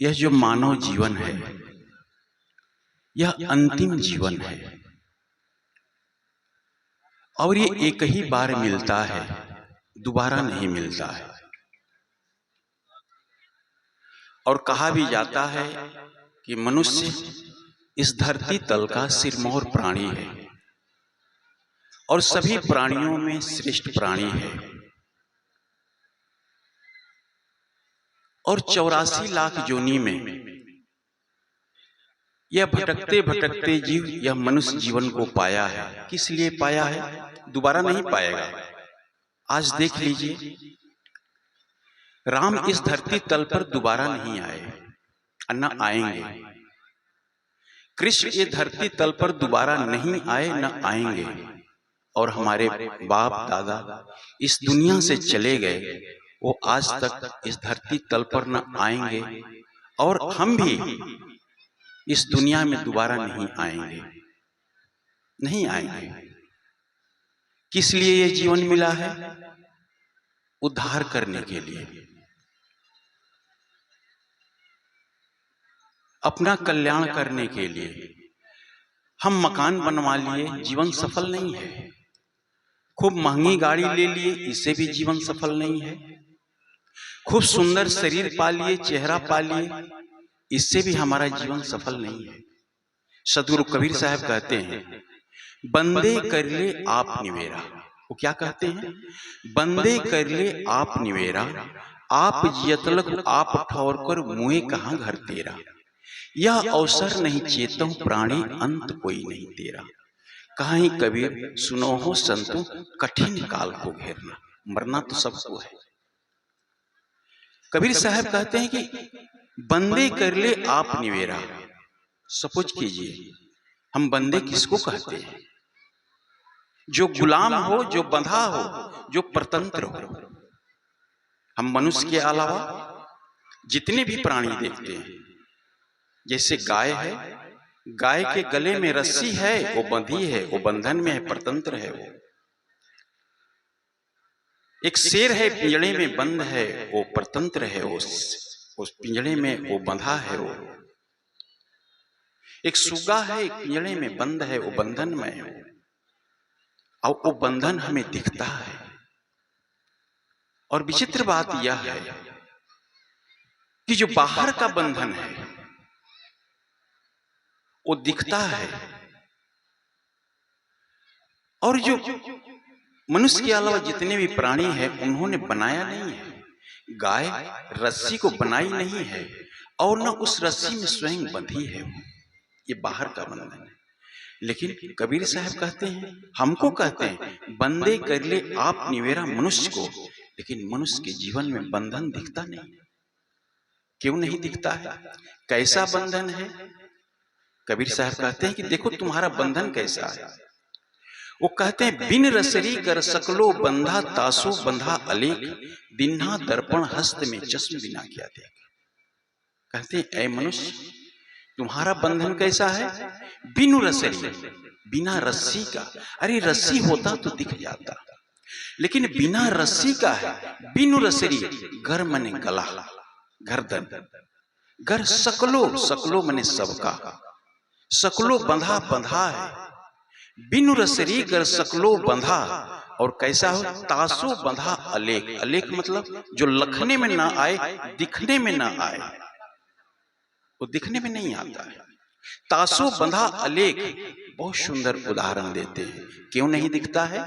यह जो मानव जीवन है यह अंतिम जीवन है और ये एक ही बार मिलता है, दोबारा नहीं मिलता है। और कहा भी जाता है कि मनुष्य इस धरती तल का सिरमौर प्राणी है और सभी प्राणियों में श्रेष्ठ प्राणी है। और 84 लाख योनि में यह भटकते भटकते जीव यह मनुष्य जीवन को पाया है। किस लिए पाया है? दोबारा नहीं पाएगा। आज देख लीजिए, राम इस धरती तल पर दोबारा नहीं आए, न आएंगे। कृष्ण इस धरती तल पर दोबारा नहीं आए, न आएंगे। और हमारे बाप दादा इस दुनिया से चले गए, वो आज तक इस धरती तल पर न आएंगे और हम भी इस दुनिया में दोबारा नहीं आएंगे, नहीं आएंगे। किस लिए ये जीवन मिला है? उद्धार करने के लिए, अपना कल्याण करने के लिए। हम मकान बनवा लिए, जीवन सफल नहीं है। खूब महंगी गाड़ी ले लिए, इससे भी जीवन सफल नहीं है। खूब सुंदर शरीर पा लिए, चेहरा पा लिए, इससे भी हमारा जीवन सफल नहीं है। सदगुरु कबीर साहब कहते हैं, बंदे कर ले आप निवेरा। वो क्या कहते हैं? बंदे कर ले आप निवेरा, आप जियतलक आप ठौर कर मुए कहाँ घर तेरा। यह अवसर नहीं चेतों प्राणी, अंत कोई नहीं तेरा। कहीं कबीर सुनो हो संतों, कठिन काल को घेरना। मरना तो सबको है। कबीर साहब कहते हैं कि बंदे कर ले आप निवेरा। सपोज कीजिए, हम बंदे किसको कहते हैं? जो गुलाम हो, जो बंधा हो, जो परतंत्र हो। हम मनुष्य के अलावा जितने भी प्राणी देखते हैं, जैसे गाय है, गाय के गले में रस्सी है, वो बंधी है, वो बंधन में है, परतंत्र है वो। एक शेर है, पिंजड़े में बंद है, वो परतंत्र है, उस पिंजड़े में वो बंधा है वो। एक सुग्गा है, एक पिंजड़े में बंद है, वो बंधन में है और वो बंधन हमें दिखता है। और विचित्र बात यह है कि जो बाहर का बंधन है वो दिखता है, और जो मनुष्य के अलावा जितने भी प्राणी हैं उन्होंने बनाया नहीं है। गाय रस्सी को बनाई नहीं है और न उस रस्सी में स्वयं बंधी है, ये बाहर का बंधन है। लेकिन कबीर साहब कहते हैं, हमको कहते हैं, बंदे कर ले आप निवेरा मनुष्य को। लेकिन मनुष्य के जीवन में बंधन दिखता नहीं। क्यों नहीं दिखता है? कैसा बंधन है? कबीर साहब कहते हैं कि देखो तुम्हारा बंधन कैसा है। वो कहते हैं, बिन रसरी कर सकलो बंधा, तासो बंधा अलेख, दिन्हा दर्पण हस्त में चश्म बिना क्या देख। कहते हैं, ऐ मनुष्य तुम्हारा बंधन कैसा है? बिनु रसरी, बिना रस्सी का। अरे रस्सी होता तो दिख जाता, लेकिन बिना रस्सी का है। बिनु रसरी, घर मने गला, गर्दन, घर सकलो, सकलो मने सबका, सकलो बंधा बंधा है। बिनु रसरी गर सकलो बंधा। और कैसा हो? तासो बंधा अलेख, अलेख मतलब जो लखने में ना आए, दिखने में ना आए, वो दिखने में नहीं आता है। तासो बंधा अलेख, बहुत सुंदर उदाहरण देते हैं। क्यों नहीं दिखता है?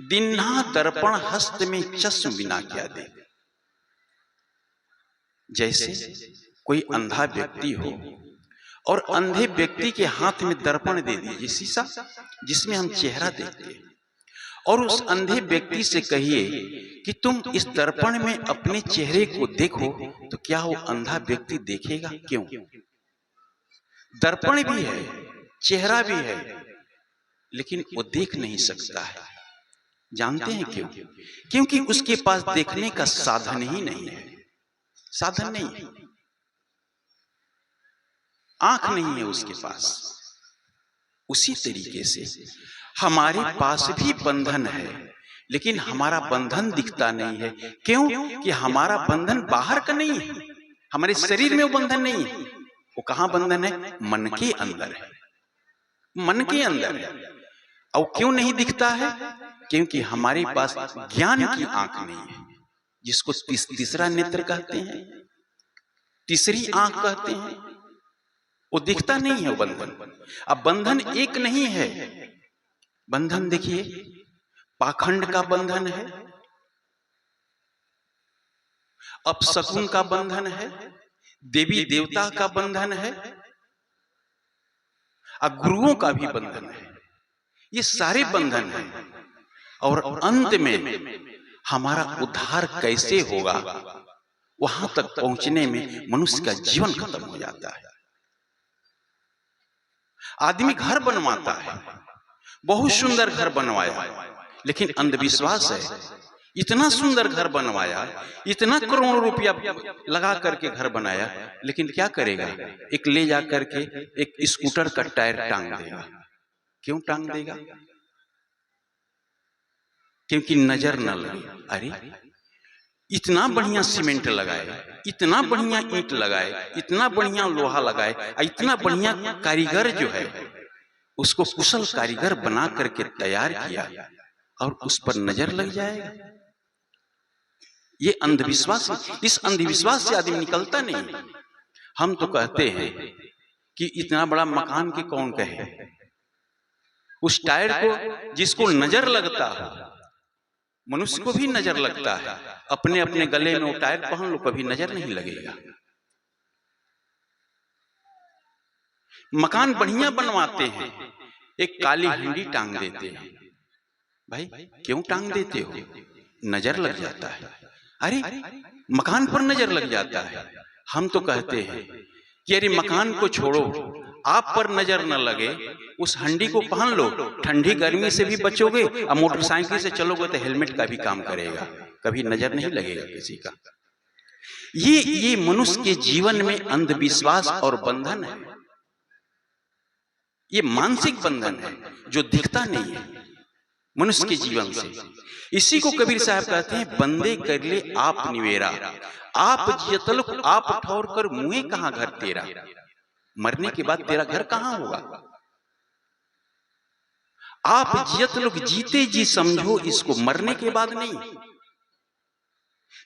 दिन्हा दर्पण हस्त में चश्म बिना क्या दे। जैसे कोई अंधा व्यक्ति हो और अंधे व्यक्ति के हाथ में दर्पण दे दीजिए, शीशा जिसमें हम चेहरा देखते हैं, और उस अंधे व्यक्ति से कहिए कि तुम इस दर्पण में अपने चेहरे को देखो, तो क्या वो अंधा व्यक्ति देखेगा? क्यों? दर्पण भी है, चेहरा भी है, लेकिन वो देख नहीं सकता है। जानते हैं क्यों? क्योंकि उसके पास देखने का साधन ही नहीं है। साधन नहीं है, आंख नहीं है उसके पास। उसी तरीके से हमारे पास भी बंधन है, लेकिन हमारा बंधन दिखता नहीं है। क्यों? कि हमारा बंधन बाहर का नहीं है, हमारे शरीर में वो बंधन नहीं है। वो कहां बंधन है? मन के अंदर है, मन के अंदर है। और क्यों नहीं दिखता है? क्योंकि हमारे पास ज्ञान की आंख नहीं है, जिसको तीसरा नेत्र कहते हैं, तीसरी आंख कहते हैं। वो दिखता नहीं है वो बंधन। अब बंधन एक नहीं है। बंधन देखिए, पाखंड का बंधन है, अपशकुन का बंधन है, देवी देवता का बंधन है, और गुरुओं का भी बंधन है। ये सारे बंधन हैं। और अंत में हमारा उद्धार कैसे होगा, वहां तक पहुंचने में मनुष्य का जीवन खत्म हो जाता है। आदमी घर बनवाता है, बहुत सुंदर घर बनवाया, लेकिन अंधविश्वास है। इतना सुंदर घर बनवाया, इतना करोड़ों रुपया लगा करके घर बनाया, लेकिन क्या करेगा? एक ले जा करके एक स्कूटर का टायर टांग देगा। क्यों टांग देगा? क्योंकि नजर न लगे। अरे इतना बढ़िया सीमेंट लगाए, इतना बढ़िया ईंट लगाए, इतना बढ़िया लोहा लगाए, इतना बढ़िया कारीगर जो है उसको कुशल कारीगर बना करके तैयार किया, और उस पर नजर लग जाएगा। ये अंधविश्वास। इस अंधविश्वास से आदमी निकलता नहीं। हम तो कहते हैं कि इतना बड़ा मकान के कौन कहे, उस टायर को जिसको नजर लगता है, मनुष्य को भी नजर लगता है। अपने अपने गले में वो टायर पहन लो, कभी नजर नहीं लगेगा। मकान बढ़िया बनवाते हैं, एक काली हंडी टांग देते हैं। भाई क्यों टांग देते हो? नजर लग जाता है। अरे मकान पर नजर लग जाता है। हम तो कहते हैं कि अरे मकान को छोड़ो, आप पर नजर न लगे, उस हंडी को पहन लो, ठंडी गर्मी से भी बचोगे, और मोटरसाइकिल से चलोगे तो हेलमेट का भी काम करेगा, कभी नजर नहीं लगेगा किसी का। ये मनुष्य के जीवन में अंधविश्वास और बंधन है। ये मानसिक बंधन है जो दिखता नहीं है मनुष्य के जीवन से। इसी को कबीर साहब कहते हैं, बंदे कर ले आप निवेरा, आप जियतलुक आप ठौर कर मुँहे कहां घर तेरा। मरने के बाद तेरा घर कहां होगा? आप जियत लोग जीते जी समझो इसको, मरने के बाद नहीं।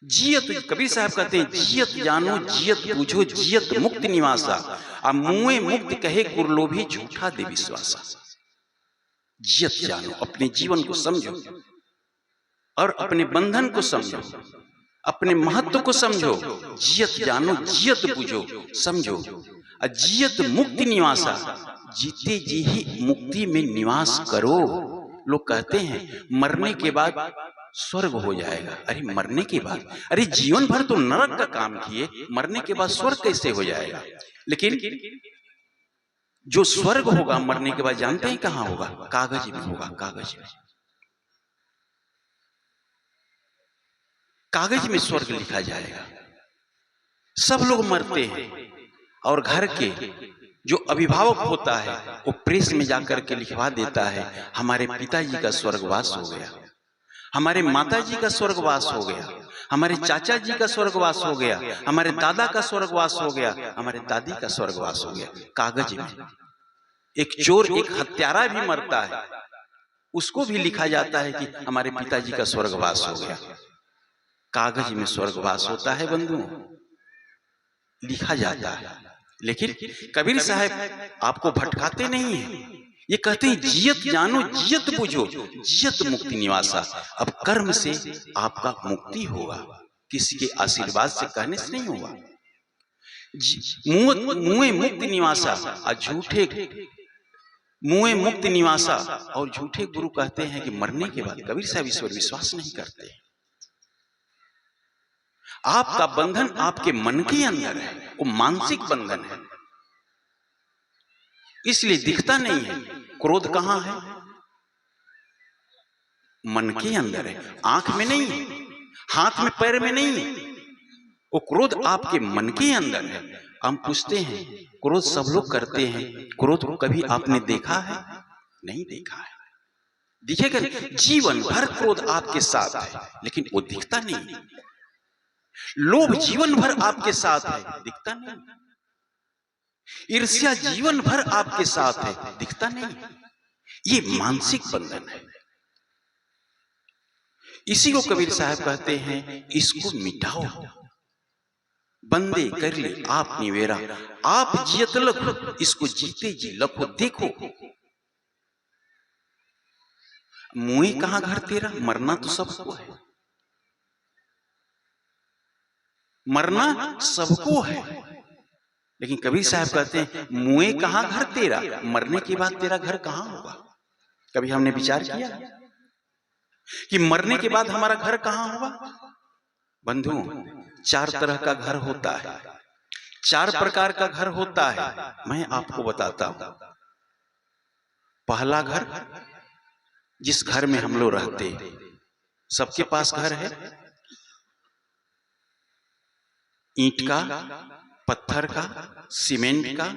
जियत, कबीर साहब कहते हैं, जियत जानो जियत बूझो, जियत मुक्त निवासा, अब मुए मुक्त कहे कुरलोभी झूठा दे विश्वासा। जियत जानो, अपने जीवन को समझो और अपने बंधन को समझो, अपने महत्व को समझो। जियत जानो जियत बूझो, समझो। जियत मुक्ति निवासा, जीते जी ही मुक्ति में निवास करो। लोग कहते हैं मरने के बाद स्वर्ग हो जाएगा। अरे मरने के बाद, अरे जीवन भर तो नरक का काम किए, मरने के बाद स्वर्ग कैसे हो जाएगा? लेकिन जो स्वर्ग होगा मरने के बाद जानते हैं कहां होगा? कागज में होगा। कागज में, कागज में स्वर्ग लिखा जाएगा। सब लोग मरते हैं और घर के जो अभिभावक होता है वो प्रेस में जाकर के लिखवा देता है, हमारे पिताजी का स्वर्गवास हो गया, हमारे माताजी का स्वर्गवास हो गया, हमारे चाचा जी का स्वर्गवास हो गया, हमारे दादा का स्वर्गवास हो गया, हमारे दादी का स्वर्गवास हो गया। कागज में। एक चोर, एक हत्यारा भी मरता है, उसको भी लिखा जाता है कि हमारे पिताजी का स्वर्गवास हो गया। कागज में स्वर्गवास होता है बंधुओं, लिखा जाता है। लेकिन कबीर साहब आपको भटकाते नहीं है। ये कहते हैं जियत जानो जियत बुझो, जियत मुक्ति निवासा। अब कर्म से आपका मुक्ति होगा, किसी के आशीर्वाद से, कहने से नहीं होगा। मुए मुक्ति निवासा, और झूठे मुए मुक्ति निवासा, और झूठे गुरु कहते हैं कि मरने के बाद, कबीर साहब ईश्वर विश्वास नहीं करते। आपका बंधन आपके मन के अंदर है, वो मानसिक बंधन है, इसलिए दिखता नहीं है। क्रोध कहां है? मन के अंदर है, आंख में नहीं है, हाथ में पैर में नहीं है। वो क्रोध आपके मन के अंदर है। हम पूछते हैं, क्रोध सब लोग करते हैं, क्रोध कभी आपने देखा है? नहीं देखा है। दिखेगा जीवन भर क्रोध आपके साथ है, लेकिन वो दिखता नहीं है। लोभ जीवन भर आपके साथ है, दिखता नहीं। ईर्ष्या जीवन भर आपके साथ है, दिखता नहीं। ये मानसिक बंधन है। इसी को कबीर साहब कहते हैं, इसको मिटाओ। बंदे कर ले आप निवेरा, आप जियत लखो, इसको जीते जी लखो। देखो मुए कहां घर तेरा, मरना तो सबको है, मरना सबको है। लेकिन कबीर साहब कहते हैं मुए कहां घर तेरा, मरने के बाद तेरा घर कहां होगा। कभी हमने विचार किया कि मरने के बाद हमारा घर कहां होगा। बंधुओं, 4 तरह का घर होता है, 4 प्रकार का घर होता है। मैं आपको बताता हूं। पहला घर, जिस घर में हम लोग रहते, सबके पास घर है, ईंट का, पत्थर का, सीमेंट का,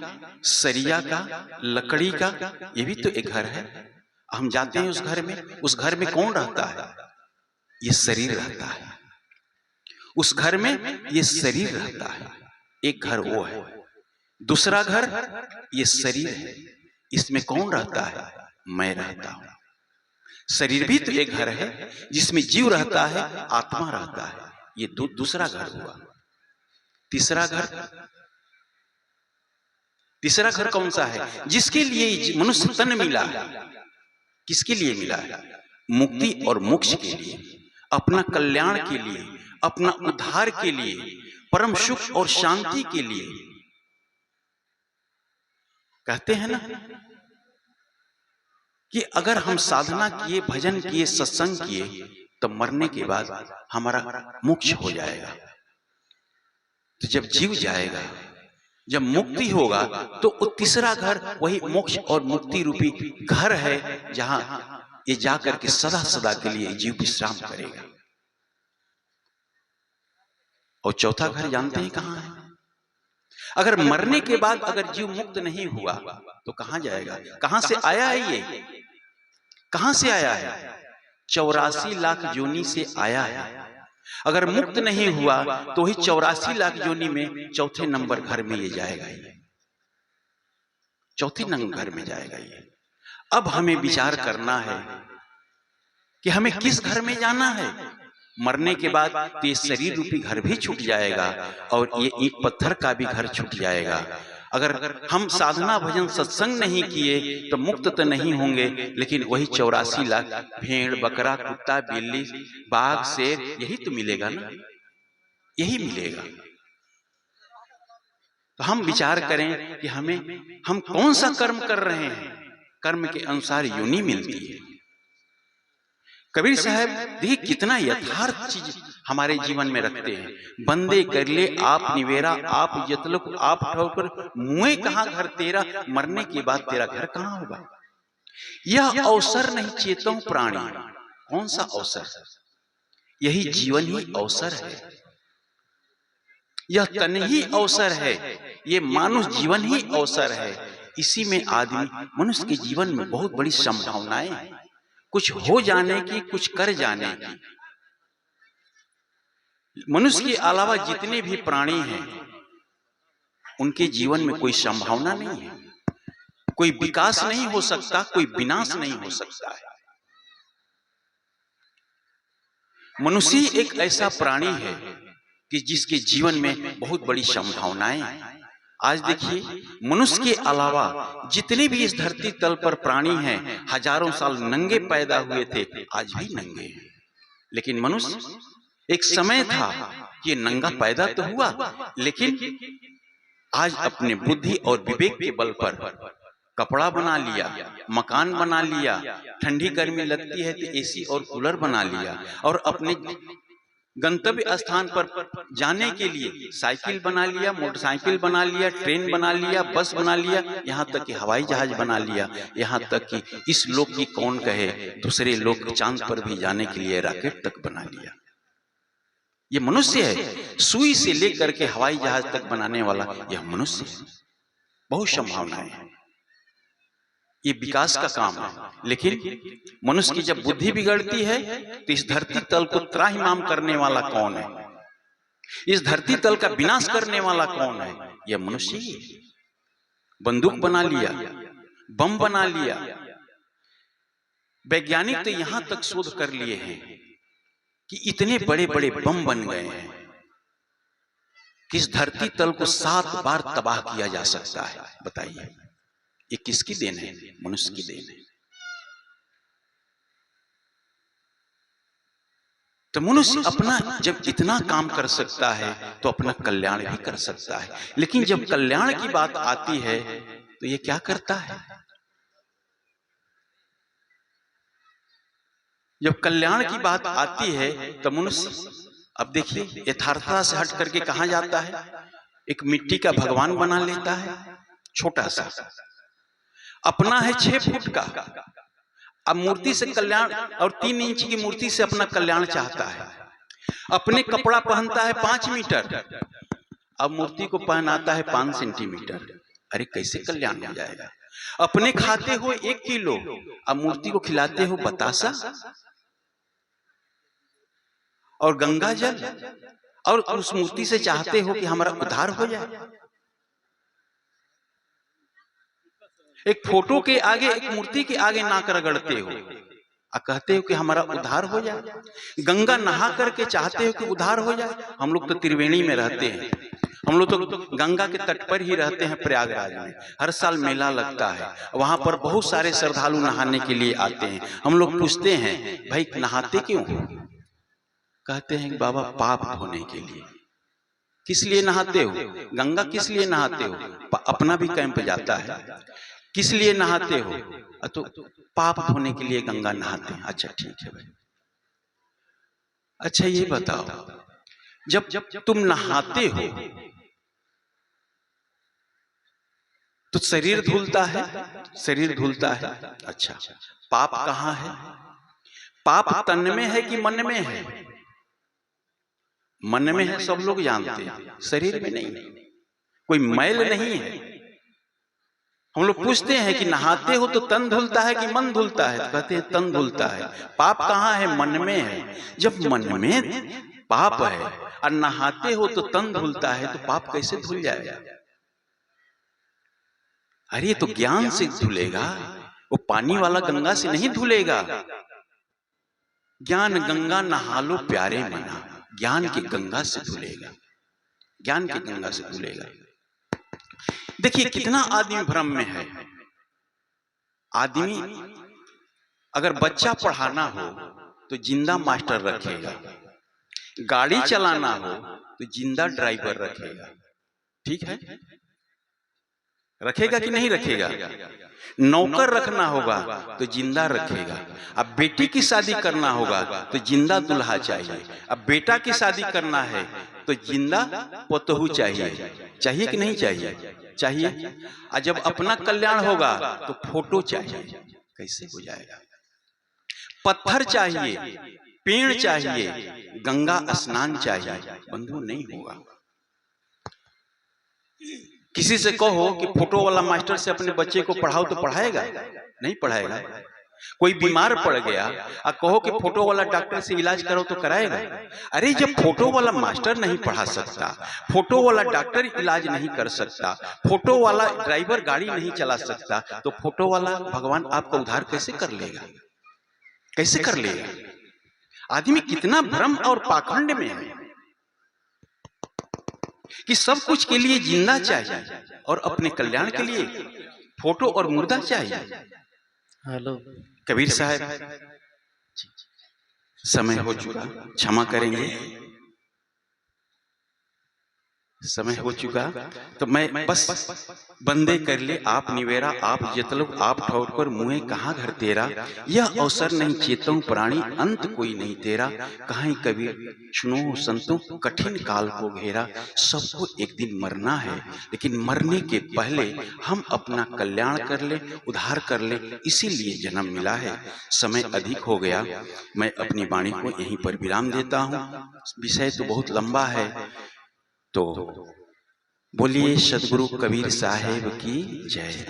सरिया का, लकड़ी का, ये भी तो एक घर है। हम जाते हैं उस घर में, उस घर में कौन रहता है, ये शरीर रहता है। उस घर में ये शरीर रहता है। एक घर वो है। दूसरा घर ये शरीर है, इसमें कौन रहता है, मैं रहता हूं। शरीर भी तो एक घर है, जिसमें जीव रहता है, आत्मा रहता है। ये दूसरा घर हुआ। तीसरा घर कौन सा है, जिसके लिए मनुष्य तन मिला है। किसके लिए मिला है, मुक्ति और मोक्ष के लिए, अपना कल्याण के लिए, अपना उद्धार के लिए, परम सुख और शांति के लिए। कहते हैं ना कि अगर हम साधना किए, भजन किए, सत्संग किए, तो मरने के बाद हमारा मोक्ष हो जाएगा। तो जब जीव जाएगा, जब मुक्ति होगा, तो वो तीसरा घर वही मोक्ष और मुक्ति रूपी घर है, जहां ये जाकर के सदा सदा के लिए जीव विश्राम करेगा। और चौथा घर जानते हैं कहां है। अगर मरने के बाद अगर जीव मुक्त नहीं हुआ तो कहां जाएगा, कहां से आया है, ये कहां से आया है, 84 लाख योनि से आया है। अगर मुक्त नहीं हुआ तो ही 84 लाख योनि में चौथे नंबर घर में ये जाएगा, ये चौथे नंबर घर में जाएगा ये। अब हमें विचार करना है कि हमें किस घर में जाना है। मरने के बाद तो ये शरीर रूपी घर भी छूट जाएगा और ये ईंट पत्थर का भी घर छूट जाएगा। अगर हम साधना भजन सत्संग नहीं किए तो मुक्त तो नहीं होंगे, लेकिन वही 84 लाख भेड़, बकरा, कुत्ता, बिल्ली, बाघ, शेर, यही तो मिलेगा ना, यही मिलेगा। तो हम विचार करें कि हम कौन सा कर्म कर रहे हैं, कर्म के अनुसार योनि मिलती है। कबीर साहब देखिए कितना यथार्थ चीज हमारे जीवन में रखते हैं। बंदे कर ले आप निवेरा, आप यतलुक, आप ठोकर, मुए कहां घर तेरा, मरने के बाद तेरा घर कहां होगा। यह अवसर नहीं चेतों प्राणी, कौन सा अवसर, यही जीवन ही अवसर है, यह तन ही अवसर है, ये मानुष जीवन ही अवसर है। इसी में आदमी मनुष्य के जीवन में बहुत बड़ी संभावनाएं हैं, कुछ हो जाने की, कुछ कर जाने की। मनुष्य के अलावा जितने भी प्राणी हैं उनके जीवन में कोई संभावना नहीं है, कोई विकास नहीं हो सकता, कोई विनाश नहीं हो सकता है। मनुष्य एक ऐसा प्राणी है कि जिसके जीवन में बहुत बड़ी संभावनाएं हैं। आज देखिए मनुष्य के अलावा जितने भी इस धरती तल पर प्राणी हैं, हजारों साल नंगे पैदा हुए थे, आज भी नंगे हैं। लेकिन मनुष्य एक समय था कि नंगा पैदा तो हुआ, लेकिन आज अपने बुद्धि और विवेक के बल पर कपड़ा बना लिया, मकान बना लिया, ठंडी गर्मी लगती है तो एसी और कूलर बना लिया, और अपने गंतव्य स्थान पर जाने के लिए साइकिल बना लिया, मोटरसाइकिल बना लिया, ट्रेन बना लिया, बस बना लिया, यहाँ तक कि हवाई जहाज बना लिया। यहाँ तक कि इस लोक की कौन कहे, दूसरे लोक चांद पर भी जाने के लिए रॉकेट तक बना लिया। ये मनुष्य है, सुई से लेकर के हवाई जहाज तक बनाने वाला यह मनुष्य है। बहुत संभावनाएं हैं, ये विकास का काम है। लेकिन मनुष्य की जब बुद्धि बिगड़ती है तो इस धरती तल को त्राहिमाम करने वाला कौन है, इस धरती तल का विनाश करने वाला कौन है? यह मनुष्य ही है। बंदूक बना लिया, बम बना लिया। वैज्ञानिक तो यहां तक शोध कर लिए हैं कि इतने बड़े बड़े बम बन गए हैं कि इस धरती तल को 7 बार तबाह किया जा सकता है। बताइए, ये किसकी देन है? मनुष्य की देन है। तो मनुष्य अपना जब इतना काम कर सकता है तो अपना कल्याण भी कर सकता है, लेकिन जब कल्याण की बात आती है तो ये क्या करता है? जब कल्याण की बात आती है तो मनुष्य, अब देखिए, यथार्थता से हट करके कहां जाता है? एक मिट्टी का भगवान बना लेता है, छोटा सा, अपना है 6 फुट का। अब मूर्ति से कल्याण, और 3 इंच की मूर्ति से अपना कल्याण चाहता है। अपने कपड़ा पहनता है 5 मीटर, अब मूर्ति को पहनाता है 5 सेंटीमीटर। अरे कैसे कल्याण हो जाएगा? अपने खाते हो 1 किलो, अब मूर्ति को खिलाते हो बतासा और गंगा जल, और उस मूर्ति से चाहते हो कि हमारा उद्धार हो जाए। एक फोटो के आगे, एक मूर्ति के आगे नाक रगड़ते हो और कहते हो कि हमारा उद्धार हो जाए। गंगा नहा करके चाहते हो कि उद्धार हो जाए। हम लोग तो त्रिवेणी में रहते हैं, हम लोग तो गंगा के तट पर ही रहते हैं। प्रयागराज में हर साल मेला लगता है, वहां पर बहुत सारे श्रद्धालु नहाने के लिए आते हैं। हम लोग पूछते हैं, भाई नहाते क्यों हो? कहते हैं बाबा पाप धोने के लिए। किस लिए नहाते हो? गंगा किस लिए नहाते हो? अपना भी कैंप जाता है। किस लिए नहाते हो? तो पाप धोने के लिए गंगा नहाते हैं। अच्छा ठीक है भाई। अच्छा ये बताओ, जब तुम नहाते हो तो शरीर धुलता है, शरीर धुलता है। अच्छा, पाप कहाँ है? पाप तन में है कि मन में है? मन में है, सब लोग जानते हैं, शरीर में नहीं। कोई मैल नहीं है। हम लोग पूछते हैं कि नहाते हो तो तन धुलता है कि मन धुलता है? तो कहते हैं तन धुलता है। पाप कहाँ है? मन में है। जब मन में पाप है और नहाते हो तो तन धुलता है, तो पाप कैसे धुल जाएगा? अरे तो ज्ञान से धुलेगा, वो पानी वाला गंगा से नहीं धुलेगा। ज्ञान गंगा नहा लो प्यारे मना, ज्ञान की गंगा से धुलेगा, ज्ञान की गंगा से धुलेगा। देखिए कितना आदमी भ्रम में है। आदमी अगर बच्चा पढ़ाना हो तो जिंदा मास्टर रखेगा, गाड़ी चलाना हो तो जिंदा ड्राइवर रखेगा। ठीक है, रखेगा कि नहीं रखेगा? नौकर रखना होगा तो जिंदा रखेगा। अब बेटी की शादी करना होगा तो जिंदा दुल्हा चाहिए। अब बेटा की शादी करना है तो जिंदा पतोहू चाहिए। चाहिए कि नहीं चाहिए? चाहिए। और जब अपना कल्याण होगा तो फोटो चाहिए। कैसे हो जाएगा? पत्थर चाहिए, पेड़ चाहिए, गंगा स्नान चाहिए। बंधु नहीं होगा। किसी से कहो कि फोटो वाला मास्टर से अपने बच्चे को पढ़ाओ तो पढ़ाएगा? नहीं पढ़ाएगा। कोई बीमार पड़ गया और कहो कि फोटो वाला डॉक्टर से इलाज करो तो कराएगा? अरे जब फोटो वाला मास्टर नहीं पढ़ा सकता, फोटो वाला डॉक्टर इलाज नहीं कर सकता, फोटो वाला ड्राइवर गाड़ी नहीं चला सकता, तो फोटो वाला भगवान आपका उद्धार कैसे कर लेगा? कैसे कर लेगा? आदमी कितना भ्रम और पाखंड में है कि सब कुछ के लिए जिंदा चाहिए और अपने कल्याण के लिए फोटो और मुर्दा चाहिए। हेलो कबीर साहब, समय हो चुका, क्षमा करेंगे, समय हो चुका। तो मैं बस बंदे कर ले आप निवेरा, आप जतलब आप ठौर पर मुँहे कहाँ घर तेरा, यह अवसर नहीं चेतों प्राणी अंत कोई नहीं तेरा। कहीं कबीर सुनो संतों कठिन काल को घेरा, सबको एक दिन मरना है, लेकिन मरने के पहले हम अपना कल्याण कर ले, उद्धार कर ले, इसीलिए जन्म मिला है। समय अधिक हो गया, मैं अपनी वाणी को यहीं पर विराम देता हूँ। विषय तो बहुत लंबा है, तो बोलिए सदगुरु कबीर साहेब की जय।